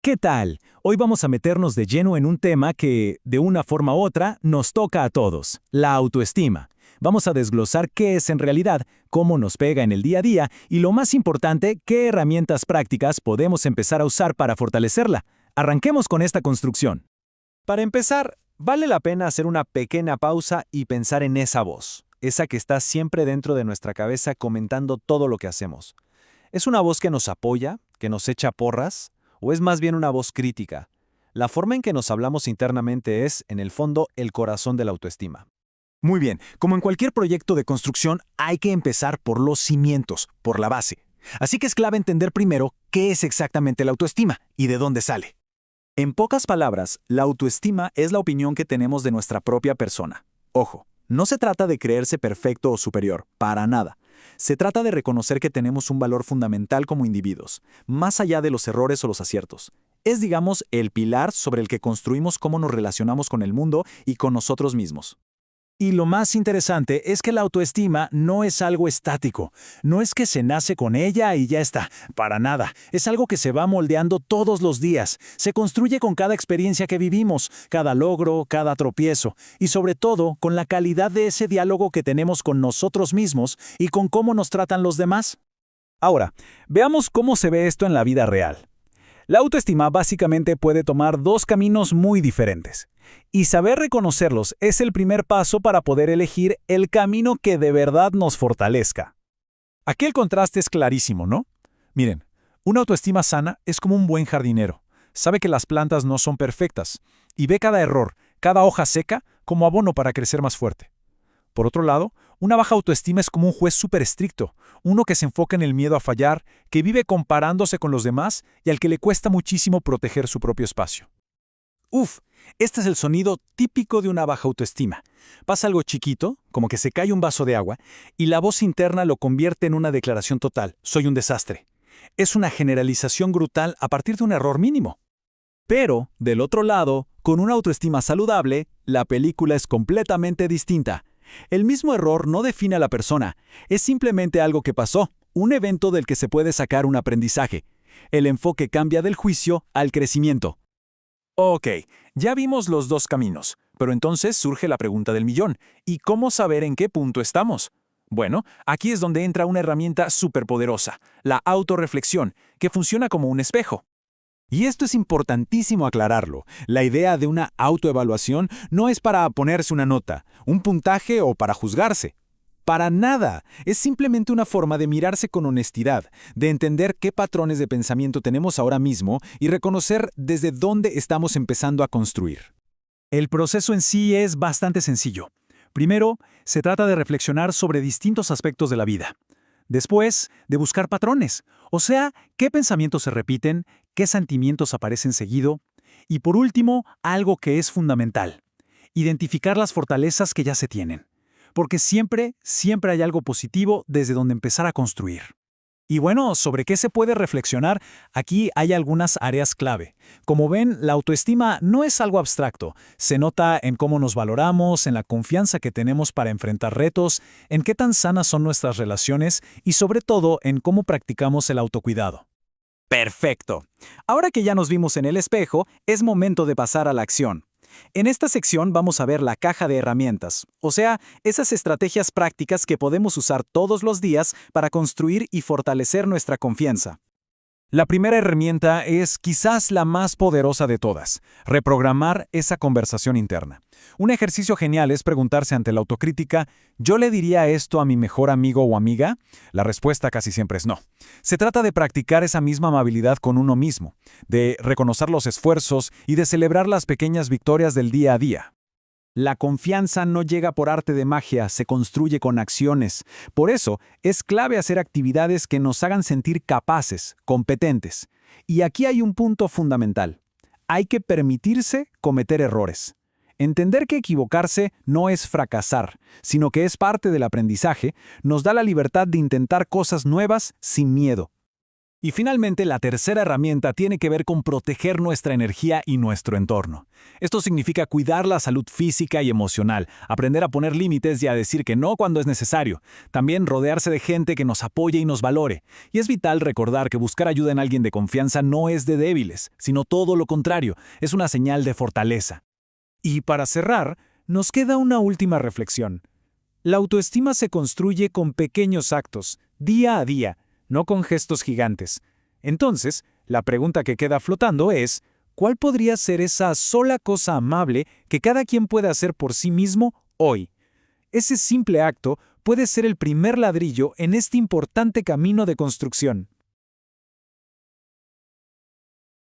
¿Qué tal? Hoy vamos a meternos de lleno en un tema que, de una forma u otra, nos toca a todos, la autoestima. Vamos a desglosar qué es en realidad, cómo nos pega en el día a día y lo más importante, qué herramientas prácticas podemos empezar a usar para fortalecerla. Arranquemos con esta construcción. Para empezar, vale la pena hacer una pequeña pausa y pensar en esa voz, esa que está siempre dentro de nuestra cabeza comentando todo lo que hacemos. ¿Es una voz que nos apoya, que nos echa porras, o es más bien una voz crítica? La forma en que nos hablamos internamente es, en el fondo, el corazón de la autoestima. Muy bien, como en cualquier proyecto de construcción, hay que empezar por los cimientos, por la base. Así que es clave entender primero qué es exactamente la autoestima y de dónde sale. En pocas palabras, la autoestima es la opinión que tenemos de nuestra propia persona. Ojo, no se trata de creerse perfecto o superior, para nada. Se trata de reconocer que tenemos un valor fundamental como individuos, más allá de los errores o los aciertos. Es, digamos, el pilar sobre el que construimos cómo nos relacionamos con el mundo y con nosotros mismos. Y lo más interesante es que la autoestima no es algo estático. No es que se nace con ella y ya está. Para nada. Es algo que se va moldeando todos los días. Se construye con cada experiencia que vivimos, cada logro, cada tropiezo. Y sobre todo, con la calidad de ese diálogo que tenemos con nosotros mismos y con cómo nos tratan los demás. Ahora, veamos cómo se ve esto en la vida real. La autoestima básicamente puede tomar dos caminos muy diferentes. Y saber reconocerlos es el primer paso para poder elegir el camino que de verdad nos fortalezca. Aquí el contraste es clarísimo, ¿no? Miren, una autoestima sana es como un buen jardinero. Sabe que las plantas no son perfectas y ve cada error, cada hoja seca, como abono para crecer más fuerte. Por otro lado, una baja autoestima es como un juez súper estricto, uno que se enfoca en el miedo a fallar, que vive comparándose con los demás y al que le cuesta muchísimo proteger su propio espacio. Uf, este es el sonido típico de una baja autoestima. Pasa algo chiquito, como que se cae un vaso de agua, y la voz interna lo convierte en una declaración total: soy un desastre. Es una generalización brutal a partir de un error mínimo. Pero, del otro lado, con una autoestima saludable, la película es completamente distinta. El mismo error no define a la persona, es simplemente algo que pasó, un evento del que se puede sacar un aprendizaje. El enfoque cambia del juicio al crecimiento. Ok, ya vimos los dos caminos, pero entonces surge la pregunta del millón: ¿y cómo saber en qué punto estamos? Bueno, aquí es donde entra una herramienta superpoderosa, la autorreflexión, que funciona como un espejo. Y esto es importantísimo aclararlo. La idea de una autoevaluación no es para ponerse una nota, un puntaje o para juzgarse. Para nada. Es simplemente una forma de mirarse con honestidad, de entender qué patrones de pensamiento tenemos ahora mismo y reconocer desde dónde estamos empezando a construir. El proceso en sí es bastante sencillo. Primero, se trata de reflexionar sobre distintos aspectos de la vida. Después, de buscar patrones, o sea, qué pensamientos se repiten, qué sentimientos aparecen seguido. Y por último, algo que es fundamental: identificar las fortalezas que ya se tienen. Porque siempre hay algo positivo desde donde empezar a construir. Y bueno, ¿sobre qué se puede reflexionar? Aquí hay algunas áreas clave. Como ven, la autoestima no es algo abstracto. Se nota en cómo nos valoramos, en la confianza que tenemos para enfrentar retos, en qué tan sanas son nuestras relaciones y sobre todo en cómo practicamos el autocuidado. Perfecto. Ahora que ya nos vimos en el espejo, es momento de pasar a la acción. En esta sección vamos a ver la caja de herramientas, o sea, esas estrategias prácticas que podemos usar todos los días para construir y fortalecer nuestra confianza. La primera herramienta es quizás la más poderosa de todas: reprogramar esa conversación interna. Un ejercicio genial es preguntarse ante la autocrítica: ¿yo le diría esto a mi mejor amigo o amiga? La respuesta casi siempre es no. Se trata de practicar esa misma amabilidad con uno mismo, de reconocer los esfuerzos y de celebrar las pequeñas victorias del día a día. La confianza no llega por arte de magia, se construye con acciones. Por eso, es clave hacer actividades que nos hagan sentir capaces, competentes. Y aquí hay un punto fundamental: hay que permitirse cometer errores. Entender que equivocarse no es fracasar, sino que es parte del aprendizaje, nos da la libertad de intentar cosas nuevas sin miedo. Y finalmente, la tercera herramienta tiene que ver con proteger nuestra energía y nuestro entorno. Esto significa cuidar la salud física y emocional, aprender a poner límites y a decir que no cuando es necesario. También rodearse de gente que nos apoye y nos valore. Y es vital recordar que buscar ayuda en alguien de confianza no es de débiles, sino todo lo contrario, es una señal de fortaleza. Y para cerrar, nos queda una última reflexión. La autoestima se construye con pequeños actos, día a día, no con gestos gigantes. Entonces, la pregunta que queda flotando es, ¿cuál podría ser esa sola cosa amable que cada quien puede hacer por sí mismo hoy? Ese simple acto puede ser el primer ladrillo en este importante camino de construcción.